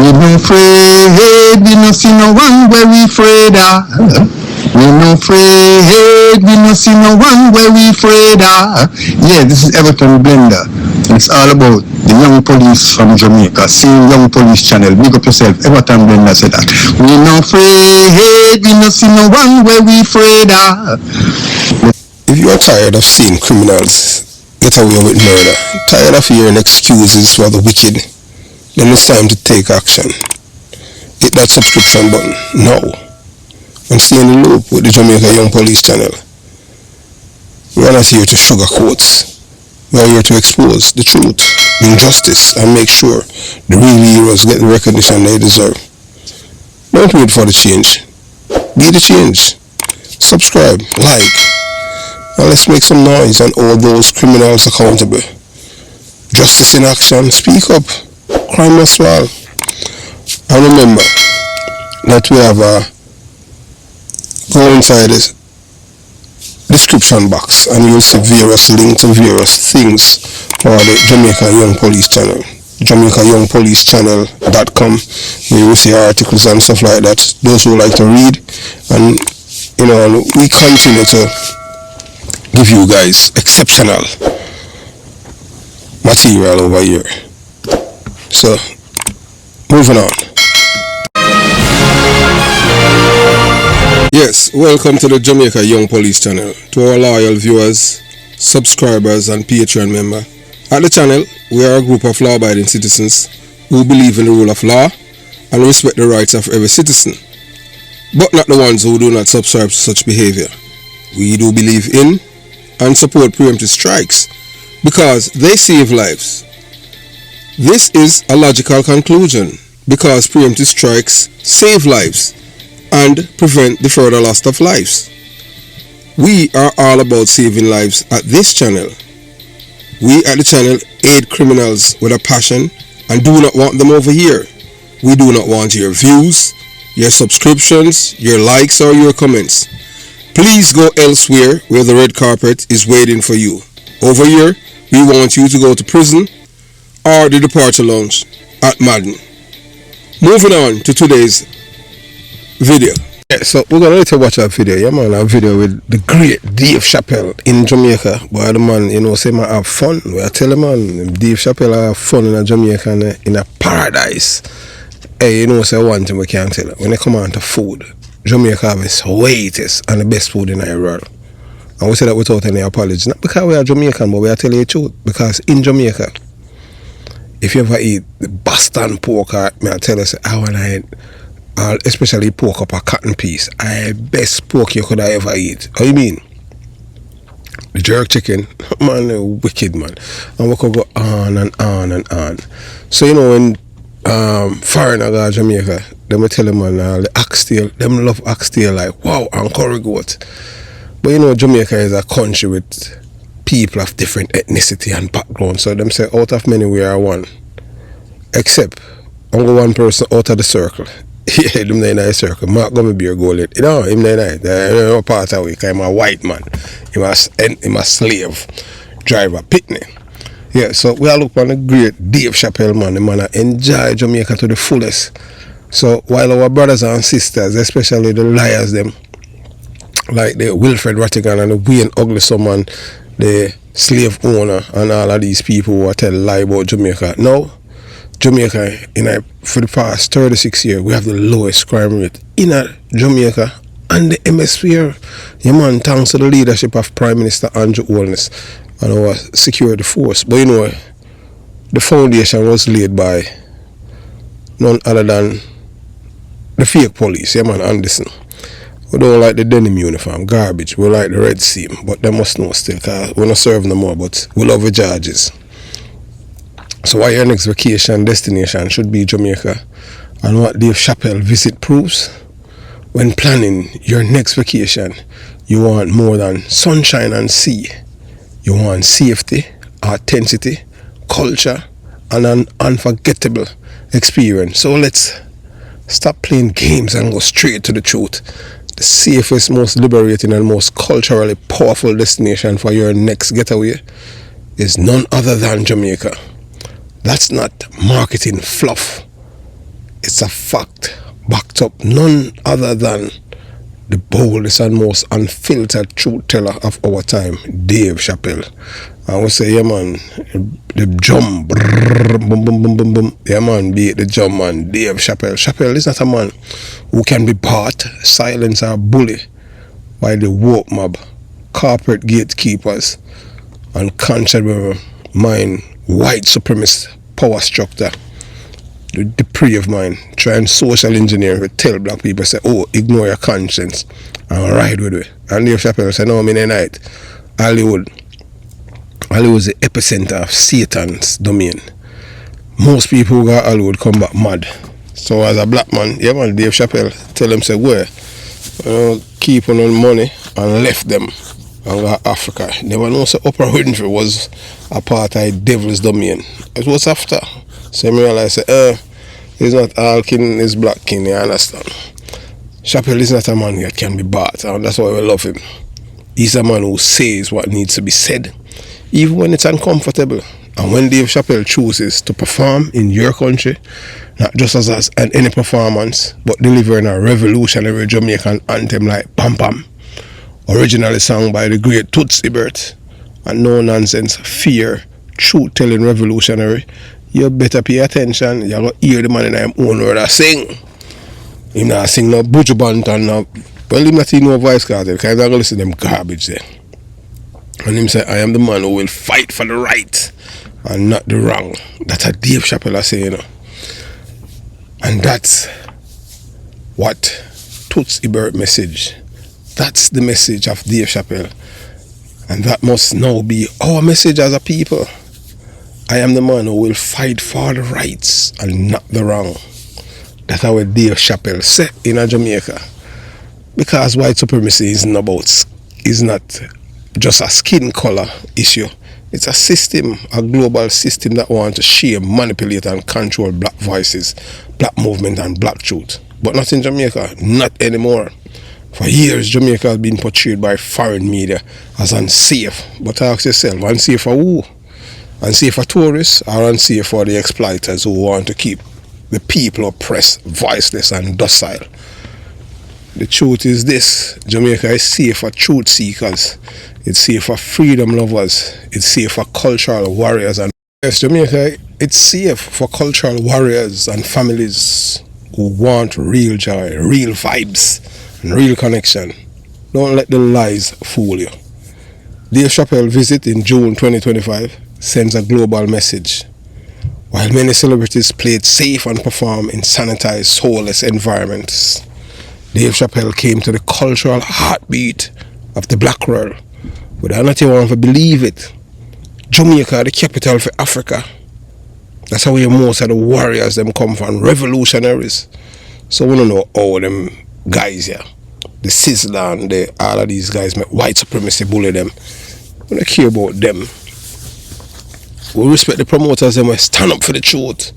We no afraid, we no see no one where we afraid of. We no afraid, we no see no one where we afraid of. Yeah, this is Everton Blender. It's all about the young police from Jamaica. See Young Police Channel. Big up yourself. Everton Blender said that. We no afraid, we no see no one where we afraid of. If you are tired of seeing criminals get away with murder, tired of hearing excuses for the wicked, then it's time to take action. Hit that subscription button now and stay in the loop with the Jamaica Young Police Channel. We are not here to sugarcoat. We are here to expose the truth, injustice, and make sure the real heroes get the recognition they deserve. Don't wait for the change. Be the change. Subscribe, like, and let's make some noise and hold those criminals accountable. Justice in action. Speak up. Crime must fall. And remember that we have go inside this description box and you'll see various links to various things for the Jamaica Young Police Channel. JamaicaYoungPoliceChannel.com, where you will see articles and stuff like that. Those who like to read, and we continue to give you guys exceptional material over here. So, moving on. Yes, welcome to the Jamaica Young Police Channel. To our loyal viewers, subscribers and Patreon member. At the channel, we are a group of law-abiding citizens who believe in the rule of law and respect the rights of every citizen, but not the ones who do not subscribe to such behavior. We do believe in and support preemptive strikes because they save lives. This is a logical conclusion because preemptive strikes save lives and prevent the further loss of lives. We are all about saving lives at this channel. We at the channel aid criminals with a passion and do not want them over here. We do not want your views, your subscriptions, your likes or your comments. Please go elsewhere where the red carpet is waiting for you. Over here, we want you to go to prison or the departure lounge at Madden. Moving on to today's video. Yeah, so we're going to let you watch that video. Yeah, man, a video with the great Dave Chappelle in Jamaica. But the man, say man have fun. We are telling man, Dave Chappelle have fun in Jamaica in a paradise. Hey, say one thing we can't tell you. When they come on to food, Jamaica have the sweetest and the best food in the world. And we say that without any apology. Not because we are Jamaican, but we are telling you the truth. Because in Jamaica, if you ever eat the Boston pork, I tell you, I want to eat, especially pork up a cotton piece, best pork you could ever eat. How you mean? The jerk chicken, man, wicked man. And we could go on and on and on. So when foreigner go to Jamaica, they will tell them man, the oxtail, them love oxtail like wow, and curry goat. But Jamaica is a country with people of different ethnicity and background. So them say out of many we are one. Except only one person out of the circle. Yeah, them in the circle. Mark gonna be a goal. Him there part of it. I'm a white man. He a slave driver pitney. Yeah, so we all look on the great Dave Chappelle man. The man enjoy Jamaica to the fullest. So while our brothers and sisters, especially the liars them, like the Wilfred Rattigan and the Wayne Uglyson man, the slave owner and all of these people who are telling lie about Jamaica. Now, Jamaica, for the past 36 years, we have the lowest crime rate in Jamaica and the hemisphere. Yeah, man, thanks to the leadership of Prime Minister Andrew Holness and our security force. But the foundation was laid by none other than the fake police, yeah, man, Anderson. We don't like the denim uniform, garbage. We like the red seam, but they must know still, because we're not serving no more, but we love the Georges. So why your next vacation destination should be Jamaica, and what Dave Chappelle visit proves? When planning your next vacation, you want more than sunshine and sea. You want safety, authenticity, culture, and an unforgettable experience. So let's stop playing games and go straight to the truth. The safest, most liberating, and most culturally powerful destination for your next getaway is none other than Jamaica. That's not marketing fluff. It's a fact backed up none other than the boldest and most unfiltered truth teller of our time, Dave Chappelle. I would say, yeah man, the drum, brrr, boom, boom, boom, boom, boom. Yeah man, beat the drum man, Dave Chappelle. Chappelle is not a man who can be bought, silenced or bullied by the woke mob, corporate gatekeepers, and conscious mind, white supremacist power structure. The depraved mind, trying social engineering to tell black people, say, oh, ignore your conscience and ride with it. And Dave Chappelle said, no, I'm in the night. Hollywood is the epicenter of Satan's domain. Most people who got Hollywood come back mad. So as a black man, yeah man, Dave Chappelle tell them, say, where? Keep on money and left them and go to Africa. Never know say Oprah Winfrey was a part of the devil's domain. It was after. So I realized, it's not all king is black king, you understand? Chappelle is not a man that can be bought, and that's why we love him. He's a man who says what needs to be said, even when it's uncomfortable. And when Dave Chappelle chooses to perform in your country, not just as any performance, but delivering a revolutionary Jamaican anthem like Pam Pam, originally sung by the great Toots Hibbert, and no nonsense, fear, truth-telling revolutionary, you better pay attention. You're going to hear the man in his own word sing. He not sing no Buju Banton, no. Well, he not in no voice cartel, because he's not going to listen to them garbage there. And him say, I am the man who will fight for the right and not the wrong. That's a Dave Chappelle say, you know. And that's what Toots Hibbert message. That's the message of Dave Chappelle. And that must now be our message as a people. I am the man who will fight for the rights and not the wrong. That's how Dave Chappelle said in Jamaica. Because white supremacy is not just a skin color issue. It's a system, a global system that wants to shame, manipulate and control black voices, black movement and black truth. But not in Jamaica, not anymore. For years, Jamaica has been portrayed by foreign media as unsafe. But ask yourself, unsafe for who? Unsafe for tourists or unsafe for the exploiters who want to keep the people oppressed, voiceless and docile? The truth is this: Jamaica is safe for truth seekers. It's safe for freedom lovers. It's safe for cultural warriors. And yes, Jamaica, it's safe for cultural warriors and families who want real joy, real vibes, and real connection. Don't let the lies fool you. Dave Chappelle visit in June 2025 sends a global message. While many celebrities play it safe and perform in sanitized, soulless environments, Dave Chappelle came to the cultural heartbeat of the black world. Without not even want to believe it, Jamaica, the capital for Africa. That's how most of the warriors them come from, revolutionaries. So we don't know all them guys here, the Sizzler and all of these guys make white supremacy bully them. We don't care about them. We respect the promoters and we stand up for the truth.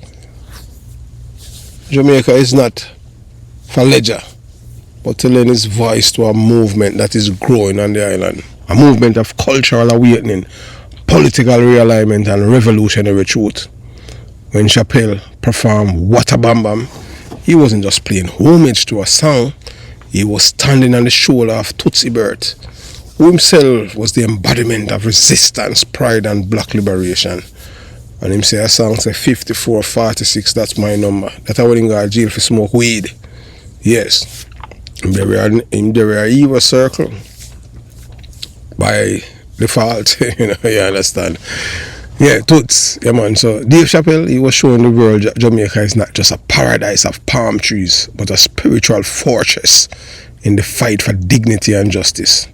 Jamaica is not for ledger, but to lend its voice to a movement that is growing on the island. A movement of cultural awakening, political realignment and revolutionary truth. When Chappelle performed What a Bam Bam, he wasn't just playing homage to a song, he was standing on the shoulder of Toots Hibbert, who himself was the embodiment of resistance, pride and black liberation. And him say a song say 5446, that's my number. That's how he got to jail for smoke weed. Yes. In the evil circle. By default, you understand. Yeah, Toots, yeah man. So Dave Chappelle, he was showing the world that Jamaica is not just a paradise of palm trees, but a spiritual fortress in the fight for dignity and justice.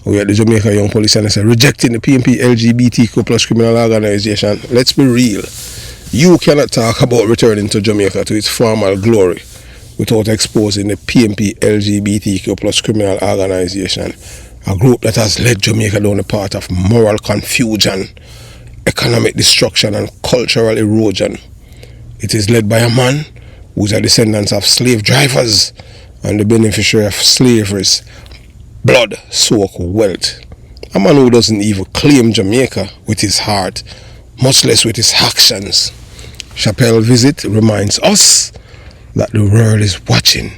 We at the Jamaica Young Police and say rejecting the PNP LGBTQ plus criminal organization. Let's be real. You cannot talk about returning to Jamaica to its former glory without exposing the PNP LGBTQ plus criminal organization. A group that has led Jamaica down the path of moral confusion, economic destruction and cultural erosion. It is led by a man who is a descendant of slave drivers and the beneficiary of slavery's blood-soaked wealth. A man who doesn't even claim Jamaica with his heart, much less with his actions. Chappelle's visit reminds us that the world is watching,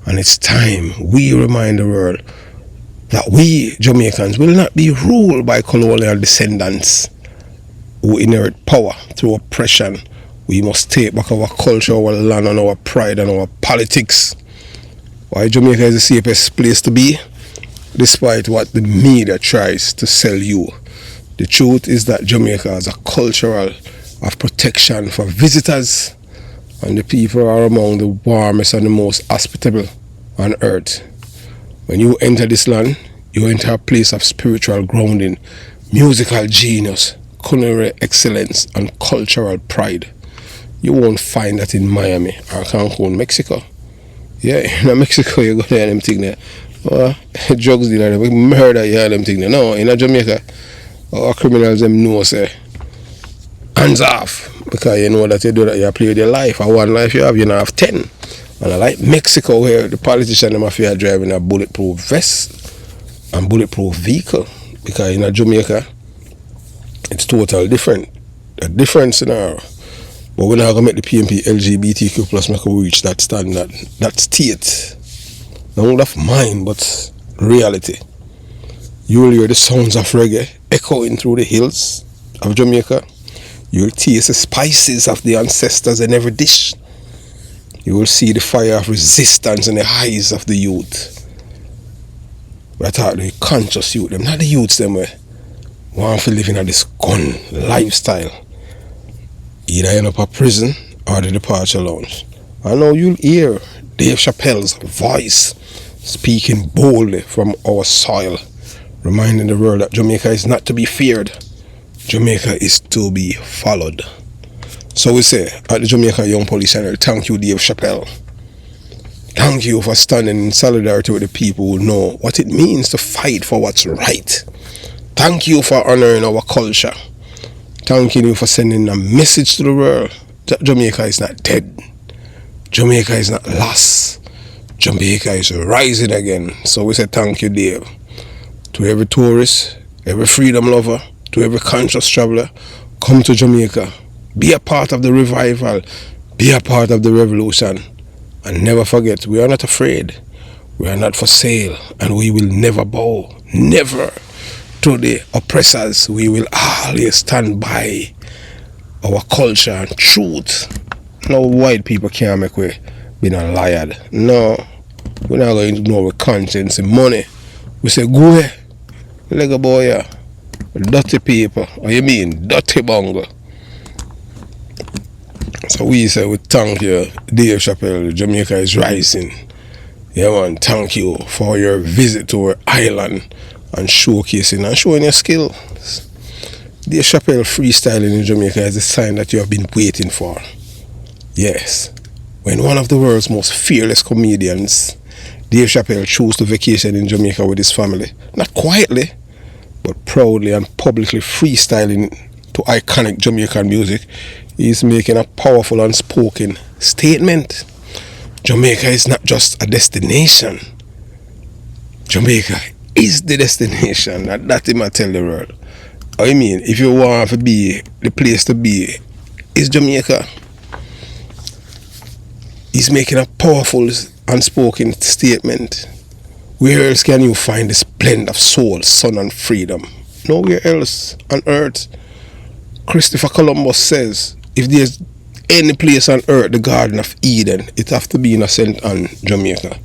and it's time we remind the world that we Jamaicans will not be ruled by colonial descendants who inherit power through oppression. We must take back our culture, our land, and our pride and our politics. Why Jamaica is the safest place to be, despite what the media tries to sell you. The truth is that Jamaica has a cultural of protection for visitors, and the people are among the warmest and the most hospitable on earth. When you enter this land, you enter a place of spiritual grounding, musical genius, culinary excellence, and cultural pride. You won't find that in Miami or Cancun, Mexico. Yeah, in Mexico you go there and them thing there. Drugs dealer, murder, yeah, them thing there. No, in Jamaica, our criminals them know say hands off, because you know that you do that, you play with your life. And one life you have, you now have 10. And I like Mexico, where the politician them are driving a bulletproof vest and bulletproof vehicle, because in Jamaica it's totally different, a different scenario. But we're not going to make the PNP LGBTQ plus make we reach that standard, that state. Not of mind, but reality. You will hear the sounds of reggae echoing through the hills of Jamaica. You will taste the spices of the ancestors in every dish. You will see the fire of resistance in the eyes of the youth. But I thought the conscious youth, them not the youths them way want to live in this gun lifestyle. Either end up a prison or the departure lounge. I know you'll hear Dave Chappelle's voice speaking boldly from our soil, reminding the world that Jamaica is not to be feared. Jamaica is to be followed. So we say at the Jamaica Young Police Center, thank you, Dave Chappelle. Thank you for standing in solidarity with the people who know what it means to fight for what's right. Thank you for honoring our culture. Thanking you for sending a message to the world that Jamaica is not dead. Jamaica is not lost. Jamaica is rising again. So we say thank you, Dave. To every tourist, every freedom lover, to every conscious traveler, come to Jamaica. Be a part of the revival. Be a part of the revolution. And never forget, we are not afraid. We are not for sale. And we will never bow. Never. To the oppressors, we will always stand by our culture and truth. No white people can't make we be a liar. No, we're not going to ignore our conscience and money. We say, go ahead, Lego boy, yeah. Dirty people. What you mean? Dirty bongo. So we say, we thank you, Dave Chappelle. Jamaica is rising. Yeah, man, thank you for your visit to our island and showcasing and showing your skills. Dave Chappelle freestyling in Jamaica is a sign that you have been waiting for. Yes. When one of the world's most fearless comedians, Dave Chappelle, chose to vacation in Jamaica with his family, not quietly, but proudly and publicly freestyling to iconic Jamaican music, he's making a powerful unspoken statement. Jamaica is not just a destination. Jamaica is the destination. That he might tell the world. I mean, if you want to be the place to be, is Jamaica. He's making a powerful unspoken statement. Where else can you find this blend of soul, sun and freedom? Nowhere else on earth. Christopher Columbus says, if there's any place on earth, the Garden of Eden, it have to be in a St. Ann, Jamaica.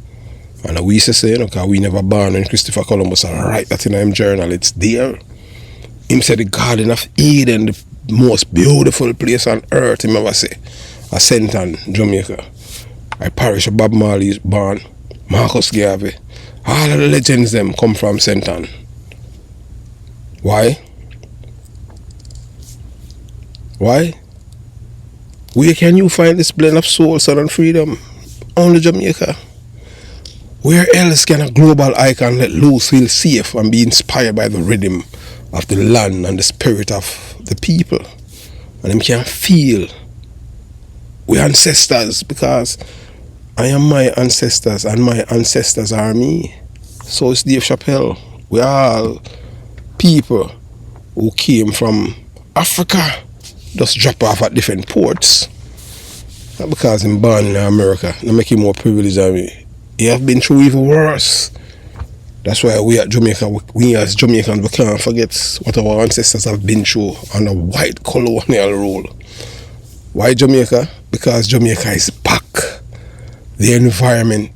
And we used to say, because we never born when Christopher Columbus write that in his journal, it's there. Him said the Garden of Eden, the most beautiful place on earth, him ever say, a St. Ann, Jamaica. I parish of Bob Marley's born, Marcus Garvey. All of the legends them come from St. Ann. Why? Why? Where can you find this blend of soul, sun and freedom? Only Jamaica. Where else can a global icon let loose feel safe and be inspired by the rhythm of the land and the spirit of the people? And them can feel we ancestors, because I am my ancestors and my ancestors are me. So it's Dave Chappelle. We are all people who came from Africa, just drop off at different ports. Not because I'm born in America, not make him more privileged than me. He have been through even worse. That's why we at Jamaica, we as Jamaicans, we can't forget what our ancestors have been through under white colonial rule. Why Jamaica? Because Jamaica is back. The environment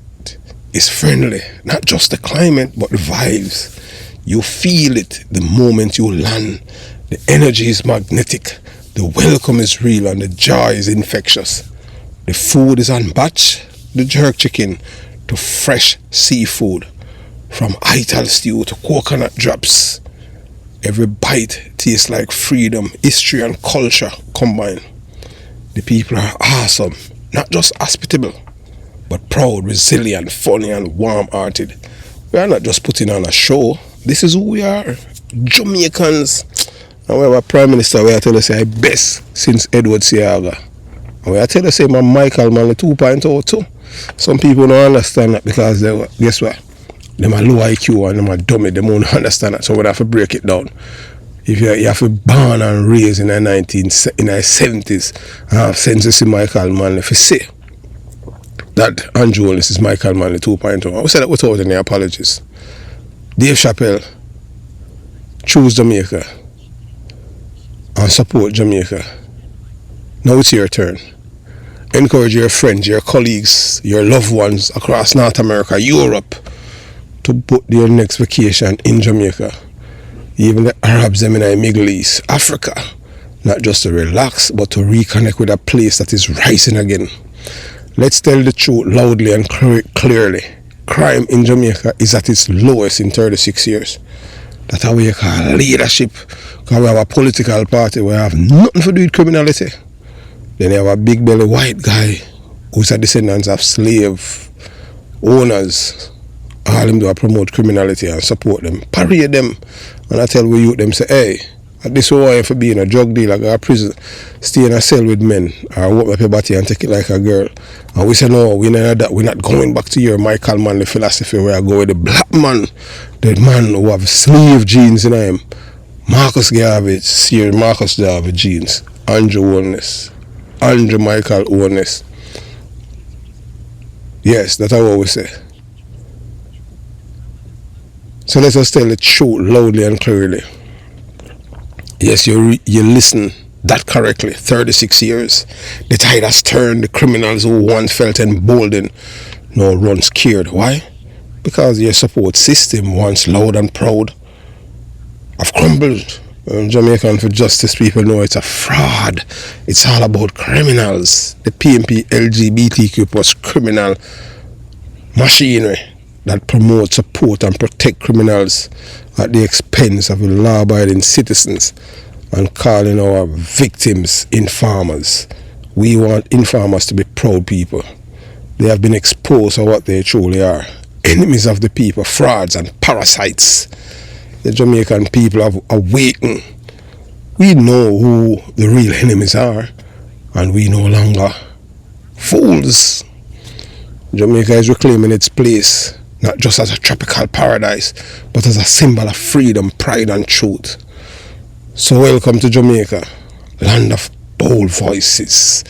is friendly. Not just the climate, but the vibes. You feel it the moment you land. The energy is magnetic. The welcome is real and the joy is infectious. The food is on batch, the jerk chicken to fresh seafood. From ital stew to coconut drops. Every bite tastes like freedom, history and culture combined. The people are awesome, not just hospitable, but proud, resilient, funny and warm-hearted. We are not just putting on a show. This is who we are, Jamaicans. And we have a Prime Minister where I tell us say best since Edward Seaga. And where I tell us say my Michael Manley 2.0 too. Some people don't understand that because they, guess what? Them are low IQ and them are dummy, they won't understand that, so we have to break it down. If you have to born and raised in the 70s and have sense to see Michael Manley, if you say that Andrew Holness is Michael Manley 2.0, I will say that without any apologies. Dave Chappelle, choose Jamaica and support Jamaica. Now it's your turn. Encourage your friends, your colleagues, your loved ones across North America, Europe, to put their next vacation in Jamaica. Even the Arabs them in the Middle East, Africa, not just to relax, but to reconnect with a place that is rising again. Let's tell the truth loudly and clearly. Crime in Jamaica is at its lowest in 36 years. That's how we call leadership. Because we have a political party where have nothing to do with criminality. Then you have a big belly white guy who's a descendant of slave owners. All them do is promote criminality and support them, parade them, and I tell we youth them say, hey, this is why for being a drug dealer, go to prison, stay in a cell with men, or walk up your body and take it like a girl. And we say no, we're not going back to your Michael Manley philosophy where I go with the black man, the man who have slave genes in him. Marcus Garvey, Sir Marcus Garvey genes, Andrew Holness, Andrew Michael Holness. Yes, that's what we say. So let us tell the truth loudly and clearly. Yes, you listen that correctly. 36 years. The tide has turned. The criminals who once felt emboldened now run scared. Why? Because your support system, once loud and proud, have crumbled. Jamaican for Justice people know it's a fraud. It's all about criminals. The PMP LGBTQ plus criminal machinery that promotes, support and protect criminals at the expense of law-abiding citizens and calling our victims informers. We want informers to be proud people. They have been exposed for what they truly are. Enemies of the people, frauds and parasites. The Jamaican people have awakened. We know who the real enemies are, and we no longer fools. Jamaica is reclaiming its place, not just as a tropical paradise, but as a symbol of freedom, pride and truth. So welcome to Jamaica, land of bold voices,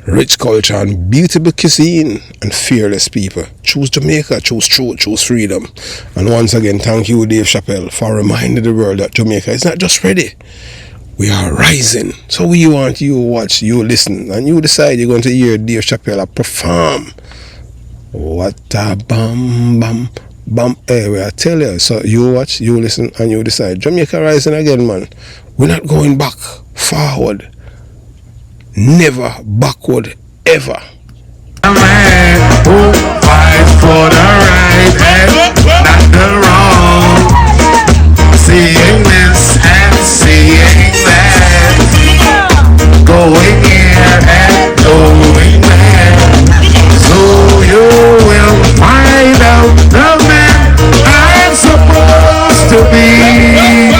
rich culture and beautiful cuisine and fearless people. Choose Jamaica, choose truth, choose freedom. And once again, thank you Dave Chappelle for reminding the world that Jamaica is not just ready. We are rising. So we want you watch, you listen, and you decide you're going to hear Dave Chappelle perform. What a bam bam bam. Hey, I tell you. So you watch, you listen, and you decide. Jamaica rising again, man. We're not going back, forward. Never backward, ever. A man who fights for the right and not the wrong. Seeing this and seeing that. Going here and going there. So you will find out the man I'm supposed to be.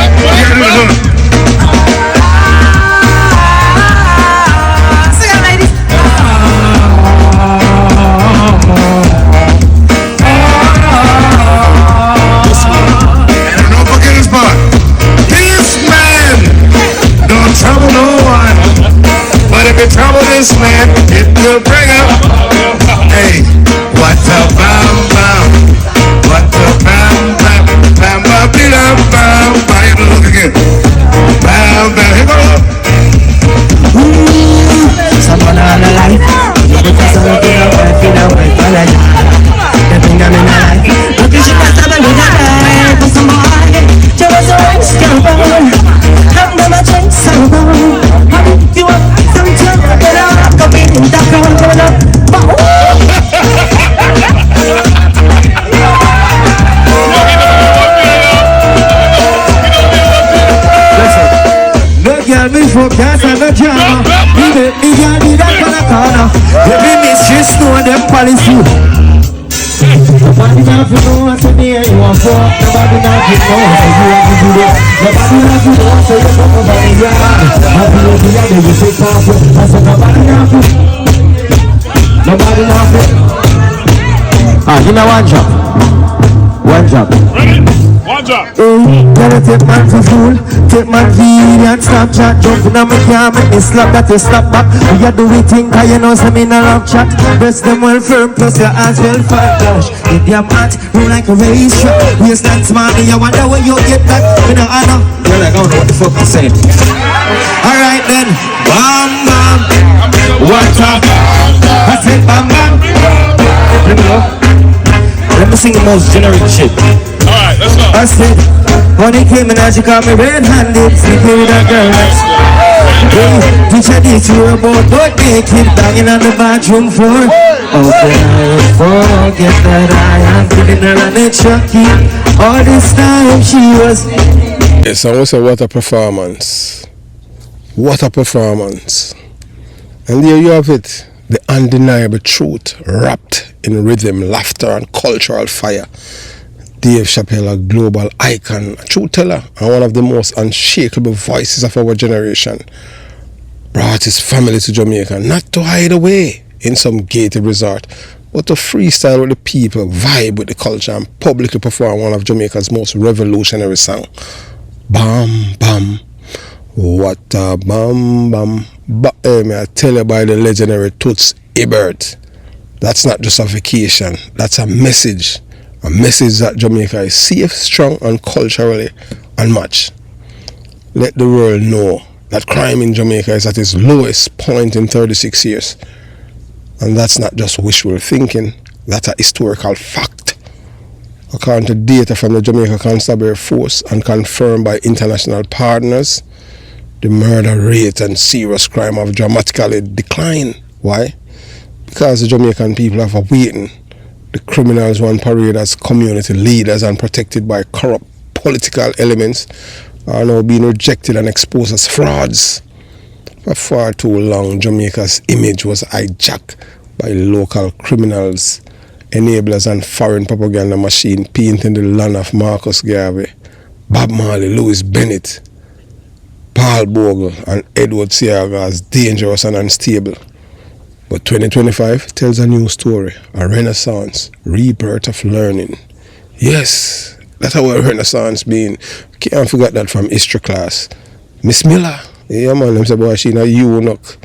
and a drama. He make me girl do that on the corner. Every mistress know them policy. Nobody not to know what to do you want for. Nobody not to know how you want to do it. Nobody not to know so you come over the yard. Happy with the other you take off. I said nobody not to. Nobody not to. Give me one drop. One drop. Ready? One drop. Gotta take man for fool. Take man video and Snapchat. Jumping on my car, make me slap that you slap back. You do it thing, cause you know some in a love chat. Press them well firm, plus your hands well fat. Gosh, if you're mad, run like a racetrack. Waistline smart, you wonder where you get that. You know, I know. You're like, I don't know what the fuck you saying. Alright then. Bam bam. What's up? I said bam bam. Let me go. Let me sing the most generic shit. Alright, let's go. I said, when he came in, she called me red-handed. Sleeping with a girl. Hey, teacher this you about naked, banging on the bathroom floor. Oh, can I forget that I am giving her an extra key? All this time she was. Yes, I want to say what a performance. What a performance. And there you have it. The undeniable truth wrapped in rhythm, laughter and cultural fire. Dave Chappelle, a global icon, a truth teller, and one of the most unshakable voices of our generation, brought his family to Jamaica, not to hide away in some gated resort, but to freestyle with the people, vibe with the culture, and publicly perform one of Jamaica's most revolutionary songs. Bam, bam. What a bam, bam. But may I tell you by the legendary Toots Hibbert, that's not just a vacation, that's a message. A message that Jamaica is safe, strong, and culturally unmatched. Let the world know that crime in Jamaica is at its lowest point in 36 years. And that's not just wishful thinking, that's a historical fact. According to data from the Jamaica Constabulary Force and confirmed by international partners, the murder rate and serious crime have dramatically declined. Why? Because the Jamaican people have awakened. The criminals who parade as community leaders and protected by corrupt political elements are now being rejected and exposed as frauds. For far too long, Jamaica's image was hijacked by local criminals, enablers and foreign propaganda machine painting the land of Marcus Garvey, Bob Marley, Louis Bennett, Paul Bogle and Edward Seaga as dangerous and unstable. But 2025 tells a new story, a renaissance, rebirth of learning. Yes, that's our renaissance being. Can't forget that from history class. Miss Miller, yeah man, them say boy she a eunuch.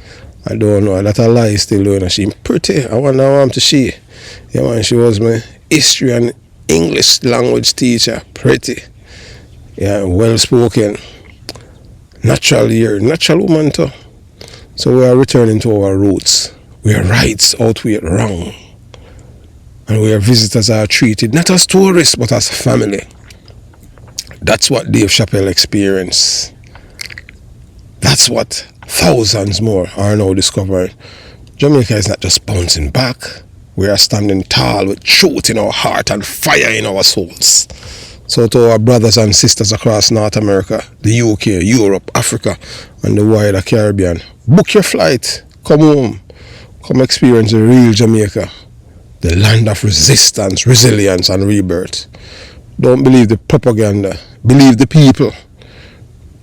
I don't know, that's a lie still doing. She pretty, I wonder how I'm to she. Yeah man, she was my history and English language teacher, pretty. Yeah, well spoken. Natural woman too. So we are returning to our roots, where rights outweigh wrong, and where visitors are treated not as tourists but as family. That's what Dave Chappelle experienced. That's what thousands more are now discovering. Jamaica is not just bouncing back, we are standing tall with truth in our heart and fire in our souls. So to our brothers and sisters across North America, the UK, Europe, Africa, and the wider Caribbean, book your flight, come home, come experience the real Jamaica, the land of resistance, resilience, and rebirth. Don't believe the propaganda, believe the people.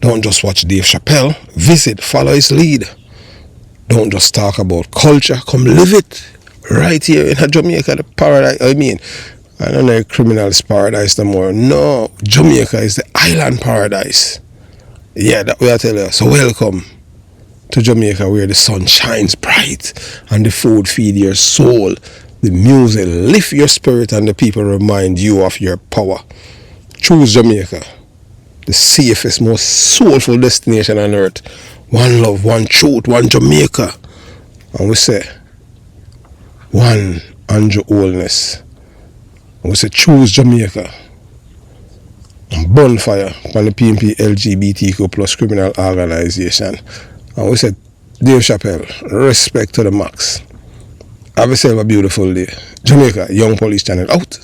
Don't just watch Dave Chappelle, visit, follow his lead. Don't just talk about culture, come live it. Right here in Jamaica, the paradise, I don't know criminal's paradise no more. No, Jamaica is the island paradise. Yeah, that way I tell you. So welcome to Jamaica, where the sun shines bright and the food feed your soul. The music lift your spirit and the people remind you of your power. Choose Jamaica, the safest, most soulful destination on earth. One love, one truth, one Jamaica. And we say, one Andrew Holness. We say choose Jamaica. And bonfire from the PNP LGBTQ plus criminal organization. And we said, Dave Chappelle, respect to the max. Have yourself a beautiful day. Jamaica, Young Police Channel out.